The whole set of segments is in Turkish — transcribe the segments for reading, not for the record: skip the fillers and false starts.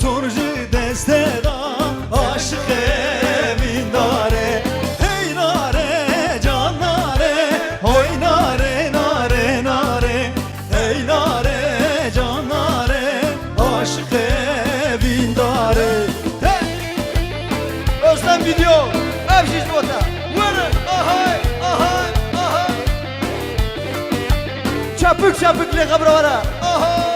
sorcu deste da aşık evin dare. Hey nare can nare, oy nare nare nare. Hey nare can nare, aşık evin dare. Hey! Özlem video, ev şişbota. Ahay ahay ahay. Çapık çapıklı kabravara. Ahay.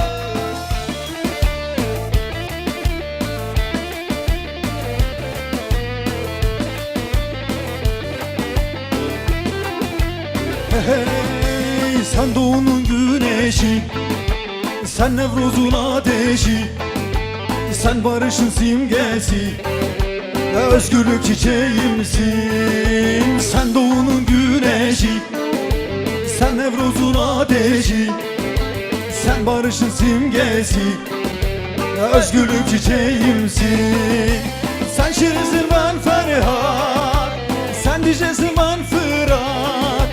Hey, sen doğunun güneşi, sen Nevruz'un ateşi, sen barışın simgesi, özgürlük çiçeğimsin. Sen doğunun güneşi, sen Nevruz'un ateşi, sen barışın simgesi, özgürlük çiçeğimsin. Sen şirinsin ben Ferhat, sen diyeceksin ben Fırat,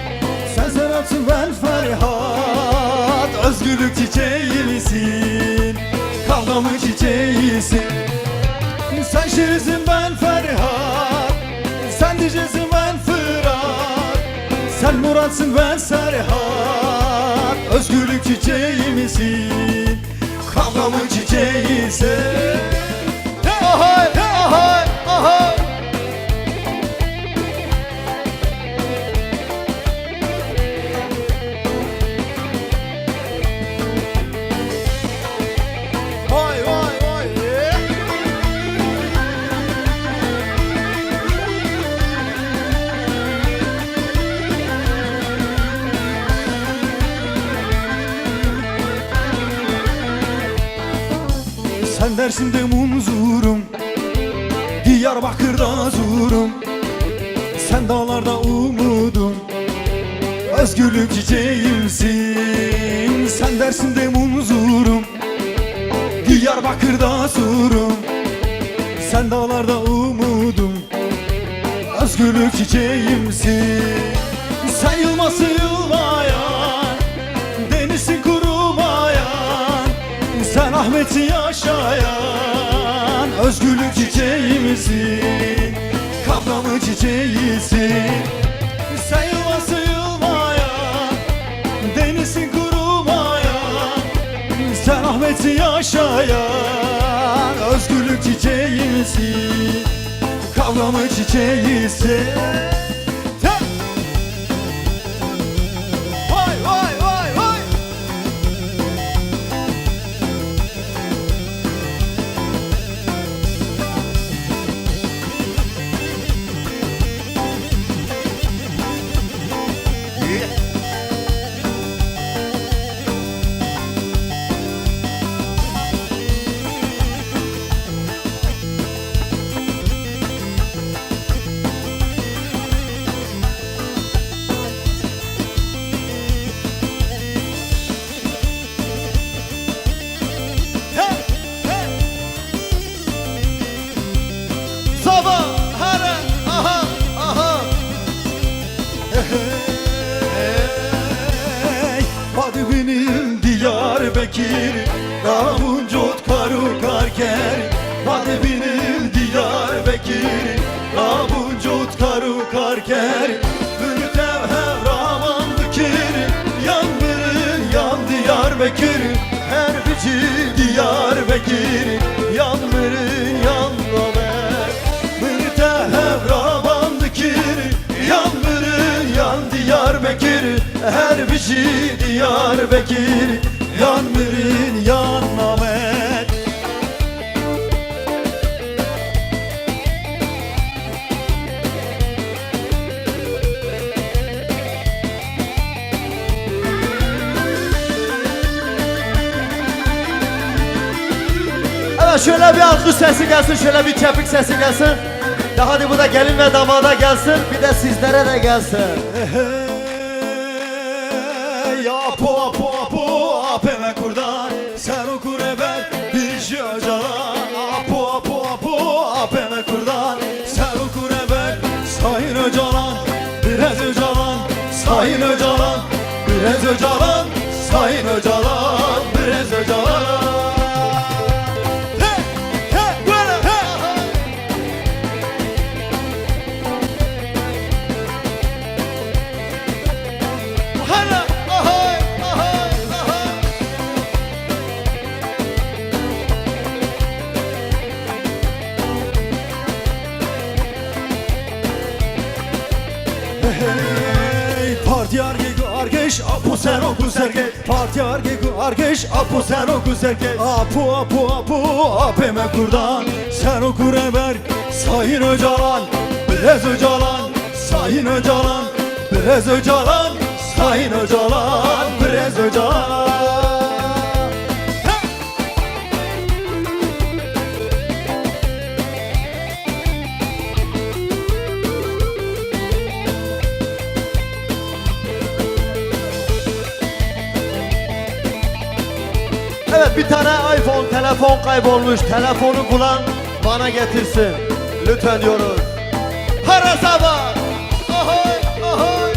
sen Serap'sın ben Ferhat, özgürlük çiçeğimsin, kavgamın çiçeğisin. Sen şirinsin ben Ferhat, sen diyeceksin ben Fırat, sen Murat'sın ben Serhat, özgürlük çiçeğimsin, kavgamın çiçeğisin. Ahay ahay ahay. Vay vay vay. Sen Dersim'de munzurum, Diyarbakır'da zurum, sen dağlarda umudum, özgürlük çiçeğimsin. Sen Dersim'de munzurum, Diyarbakır'da zurum, sen dağlarda umudum, özgürlük çiçeğimsin. Sen yılması yılmayan, denizsin kurumayan, sen Ahmet'i yaşayan, özgürlük çiçeğimsin, kavgamın çiçeğisin. Sen yılması yılmayan, denizsin kurumayan, sen Ahmet'i yaşayan, özgürlük çiçeğisin, kavgamın çiçeğisin. Vay vay vay vay. Sabah hara aha aha. Hey, hadi benim Diyarbakır, Rabuncot karu karker. Hadi benim Diyarbakır, Rabuncot karu karker. Ürtev hevraman dikir, yanmırın yan Diyarbakır. Her biçi Diyarbakır, yanmırın yan Namer. Hevraman dikir, yanmırın yan Diyarbakır. Her bir şey Diyarbakır, yanmırın yan Namer. Evet, şöyle bir alkış sesi gelsin, şöyle bir çepik sesi gelsin. Ya hadi bu da gelin ve damada gelsin, bir de sizlere de gelsin. Ya po po po apeme kurdan, sen okur eber bir şey acala. Po po po apeme kurdan, sen okur eber sayın öcalan, biraz öcalan, sayın öcalan, biraz öcalan, sayın öcalan, biraz öcalan. Partiyarge argeş apu sen oku serge Partiyarge argeş apu sen oku serge Apu apu apu apeme kurdan Sen oku reber Sayın Öcalan Brez Öcalan Sayın Öcalan Brez Öcalan Sayın Öcalan Brez Öcalan. Evet, bir tane iPhone telefon kaybolmuş. Telefonu bulan bana getirsin. Lütfen diyoruz. Harasaba. Ahoy ahoy.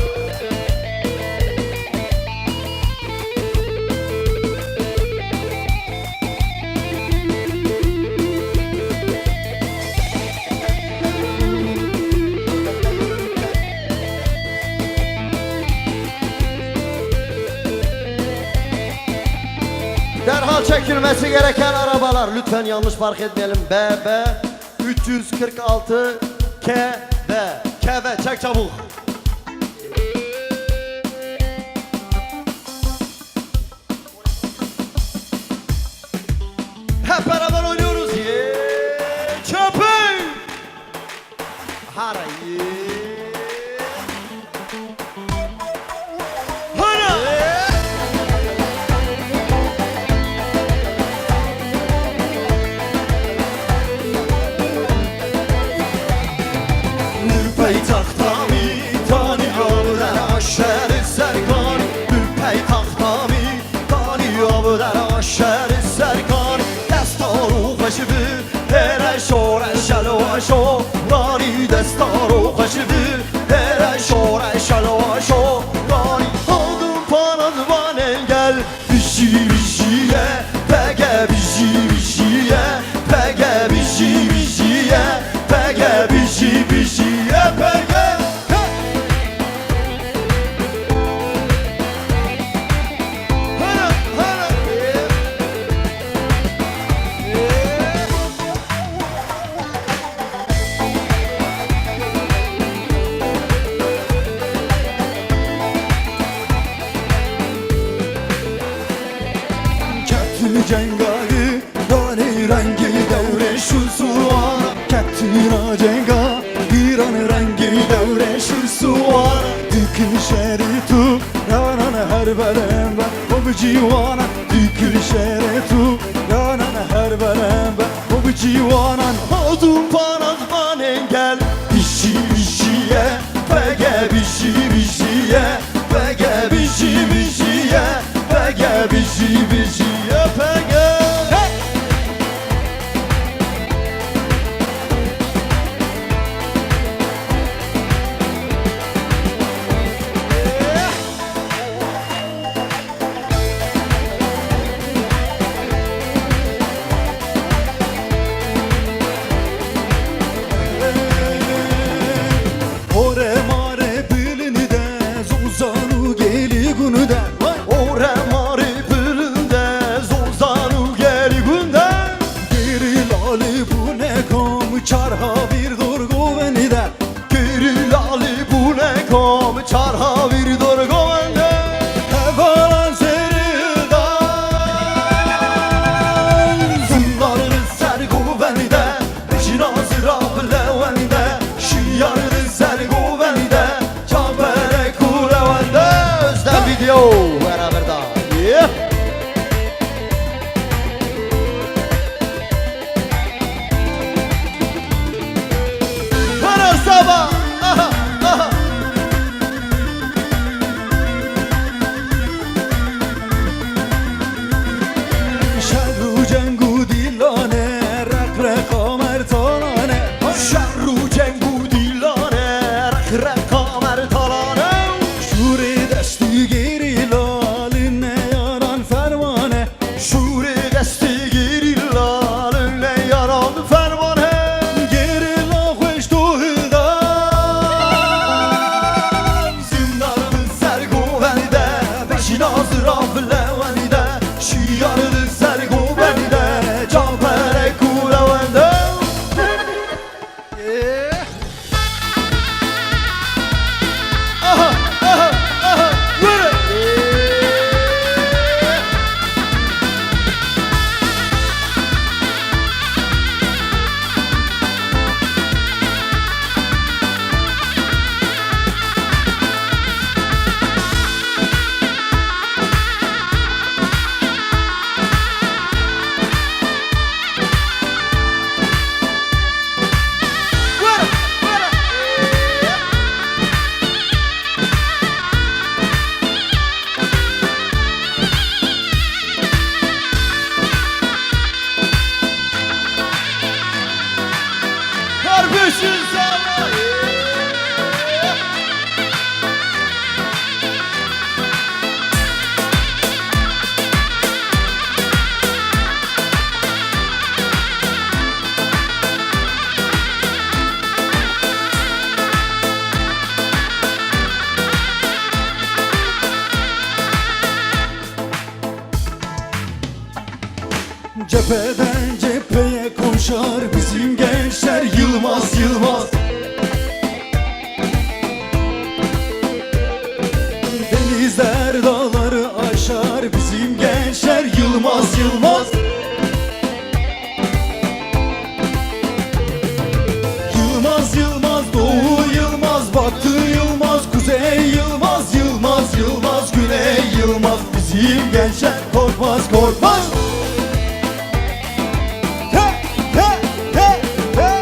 Derhal çekilmesi gereken arabalar. Lütfen yanlış park etmeyelim. BB 346 KV. KV çek çabuk. Hep beraber oynuyoruz. Çöpü. Harayı. Peytaxtami tanıyavdan aşer serkan Peytaxtami tanıyavdan aşer serkan Destaru xeşibi Here şore şelo şo Rani destaru xeşibi Here şore şelo şo Rani Aldın panazvan engel Bişi bişiye Pege bişi bişiye Pege bişi bişiye Pege bişi bişiye Pege Cengavi Rani rengi devre şu suana Kettina cenga İran rengi devre şu suana Dükül şeri tu Yanan her berem ben O bu civana Dükül şeri tu Yanan her berem ben O bu civanan Odun panazman engel Bişi bişiye Pege bişi bişiye Pege bişi bişiye Pege bişi bişiye Pege Ore mare bilini de Zozanu geli günü de Ore mare bilini de Zozanu geli günü de Geri lali bu ne kom Çarha bir durgu beni de Geri lali bu ne kom Çarha bir durgu beni de Evalan seriden Zınlarını sergu beni de Şinazıra bile de Şiyarını sergu beni de Çapere kule bende Özlem video beraber da aşar bizim gençler Yılmaz Yılmaz. Denizler dağları aşar bizim gençler Yılmaz Yılmaz. Yılmaz Yılmaz, Doğu Yılmaz, Batı Yılmaz, Kuzey Yılmaz, Yılmaz Yılmaz, Güney Yılmaz. Bizim gençler korkmaz korkmaz. He, he, he, he.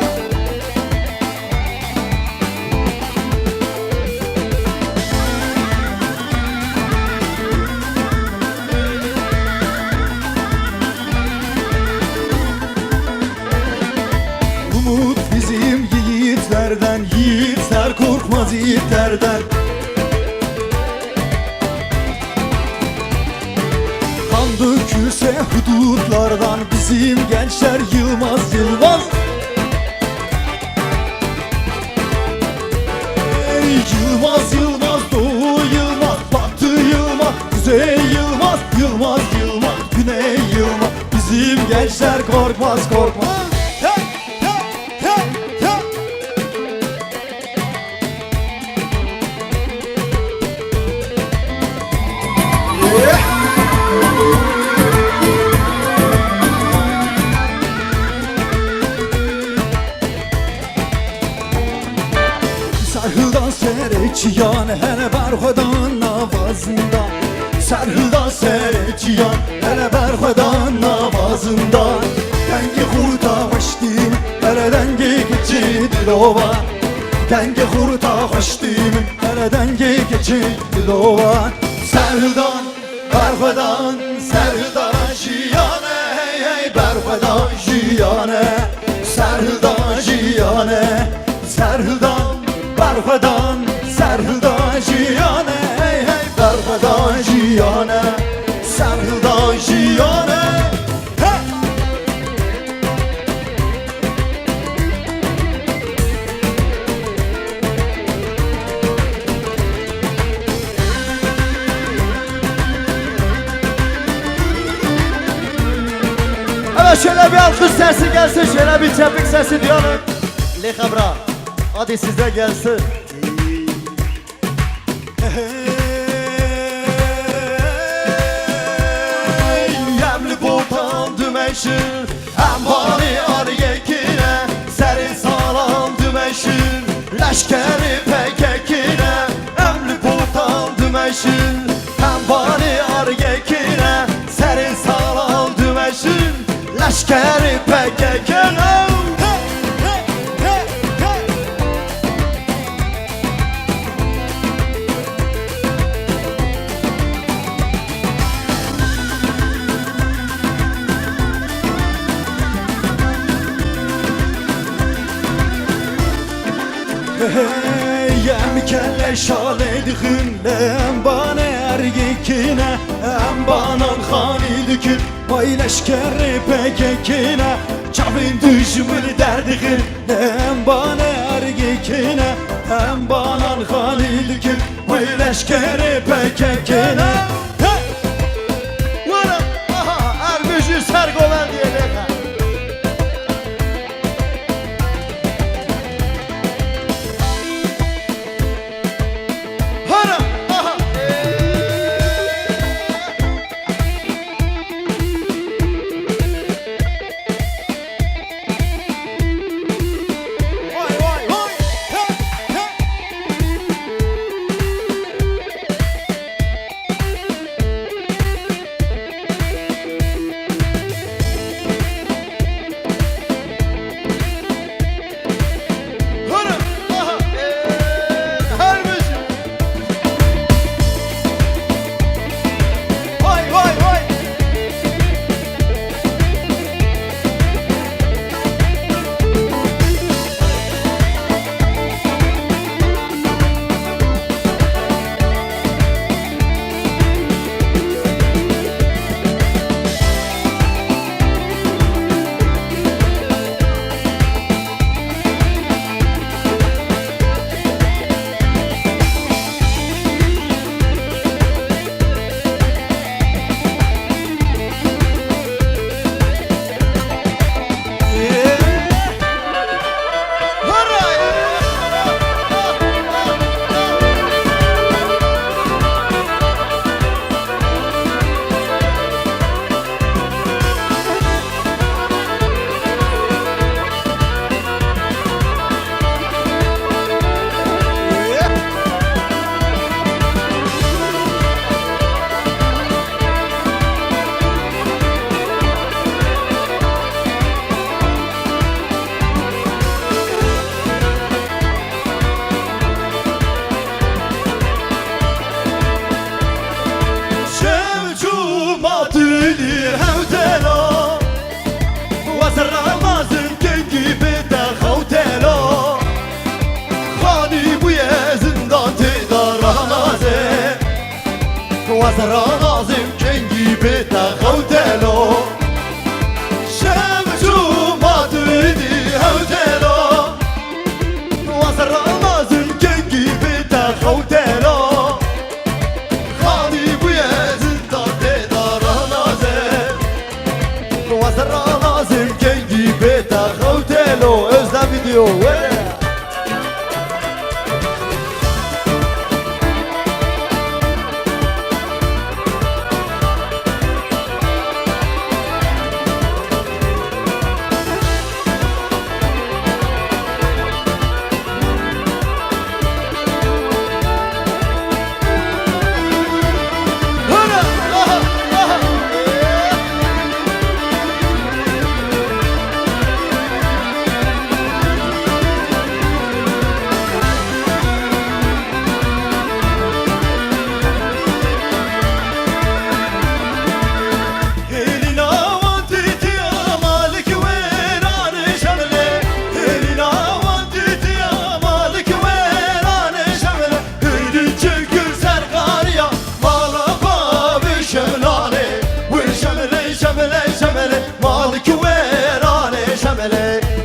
Umut bizim yiğitlerden, yiğitler korkmaz yiğitlerden. Kan dökülse hudutlardan bizim gençler Yılmaz Yılmaz. Ey Yılmaz Yılmaz, Doğu Yılmaz, Batı Yılmaz, Kuzey Yılmaz, Yılmaz Yılmaz, Güney Yılmaz. Bizim gençler korkmaz korkmaz. Hey, hey, hey, hey. Sarhıldan sereçiyan hele berxudan navazında. Sarhıldan sereçiyan hele berxudan navazında. Dengi xurta hoşdim hele dengi geçi dilova. Dengi xurta hoşdim hele dengi geçi dilova. Sarhıldan berxudan sarhıldan jiyane hey hey berxudan jiyane. Sarhıldan jiyane sarhıldan berxudan sarhıldan jiyane hey hey berxudan jiyane sarhıldan jiyane. Evet şöyle bir alkış sesi gelsin, şöyle bir tepik sesi diyelim. Lekabra, hadi size gelsin. Yemli botan dümeşir Embani ariyekine Serin salam dümeşir Leşkeri pekekine Emli botan dümeşir Embani ariyekine Serin salam dümeşir Leşkeri pekekine. Yem kelle şaledixin Embane ergekine Embanan xanidikin Vay leşkeri pekekine Çavin düşmür derdixin Embane ergekine Embanan xanidikin Vay leşkeri pekekine. Aha, ermişi sergoven diye leka.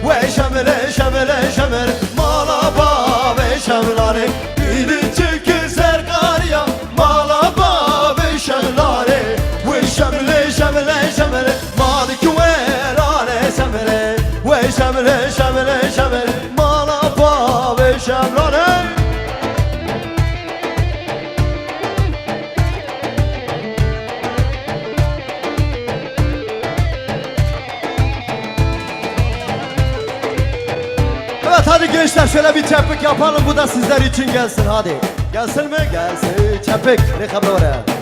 Ve şemele şemele şemele Malaba ve şemlare İlinci güzel karya Malaba ve şemlare Ve şemele şemele şemele Malik ve lale şemele Ve şemele şemele şemele Malaba ve şemlare. Evet hadi gençler şöyle bir çepik yapalım, bu da sizler için gelsin hadi. Gelsin mi? Gelsin. Çepik. Ne haber var ya?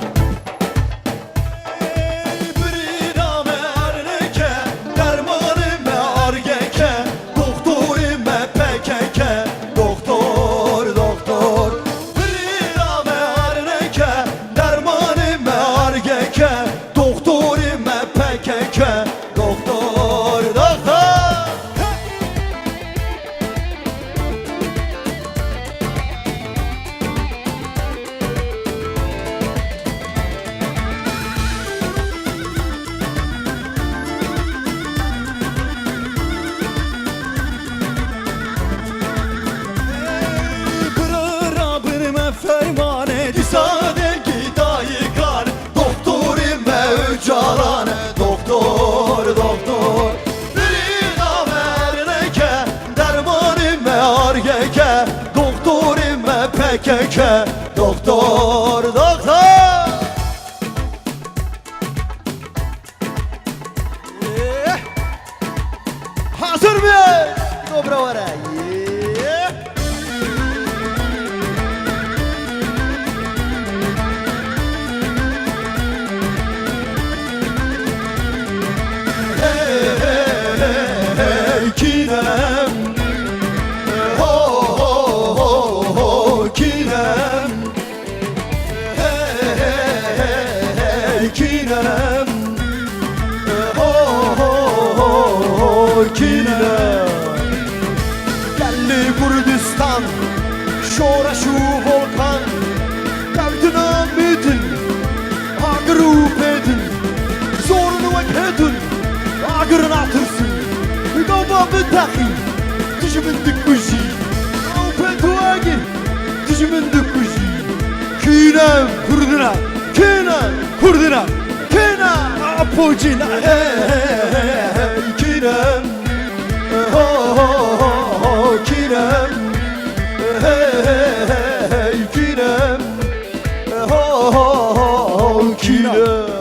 Fermane Disade gidayı kan Doktorim ve ücalane Doktor doktor Bir damerleke Dermanim ve argeke Doktorim ve pekeke Doktor doktor. Hazır mıyız? Dobra var ya. Kinem Ho ho ho ho Kinem Hey hey hey Kinem Ho ho ho Kinem Gelli Kurdistan Şora şu volkan Derdin amidin Ağırıp edin Zorunu vakedin Ağırın atırsın Gama bıtakı Düşümün dükkuzi Petuagi Düşümün dükkuzi Kinem kurduna Kinem kurduna Kinem apocina Hey Kinem Ho ho ho Kinem Hey Kinem Ho ho ho Kinem.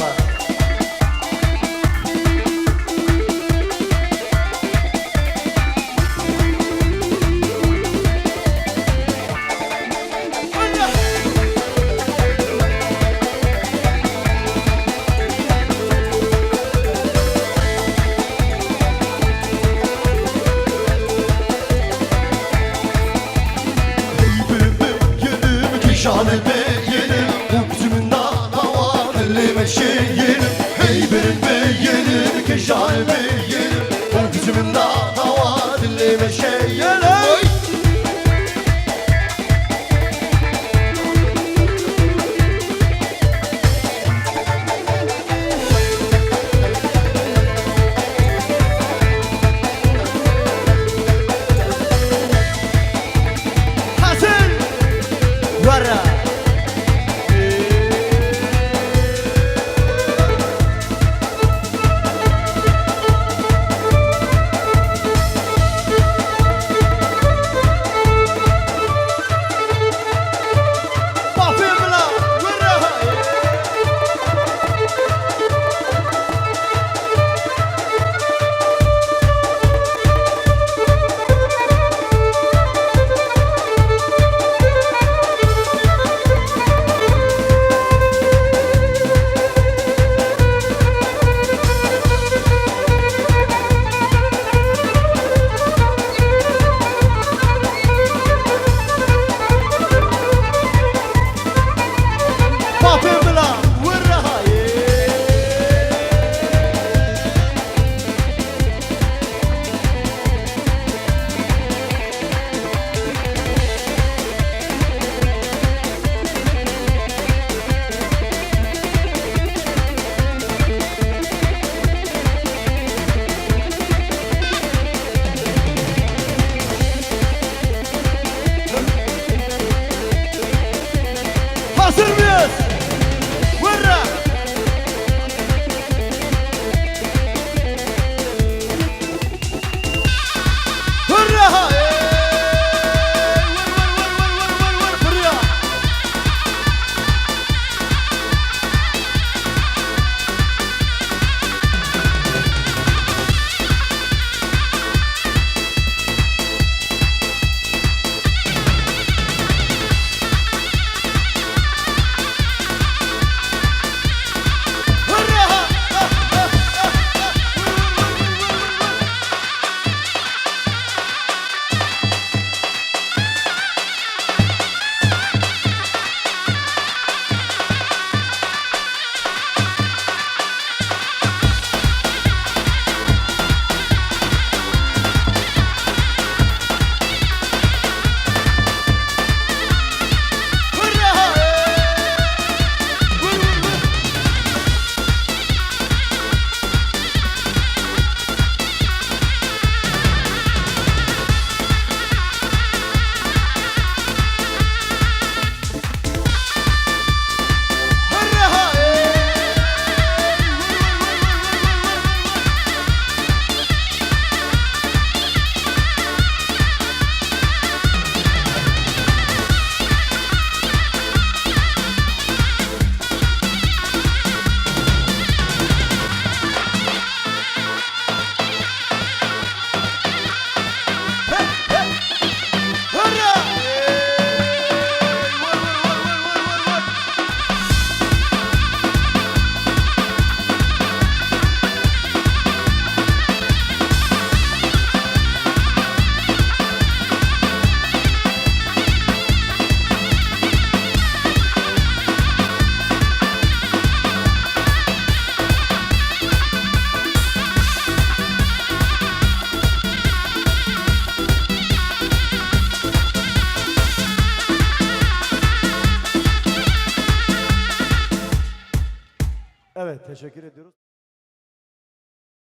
var. gel hey. Hazır. Vara. Papimla. Vara. Papimla. Vara. Hazır mıyız? Vurra! Hurra! Vur! Buraya! Hurra! Hurra! Evet, teşekkür ediyoruz.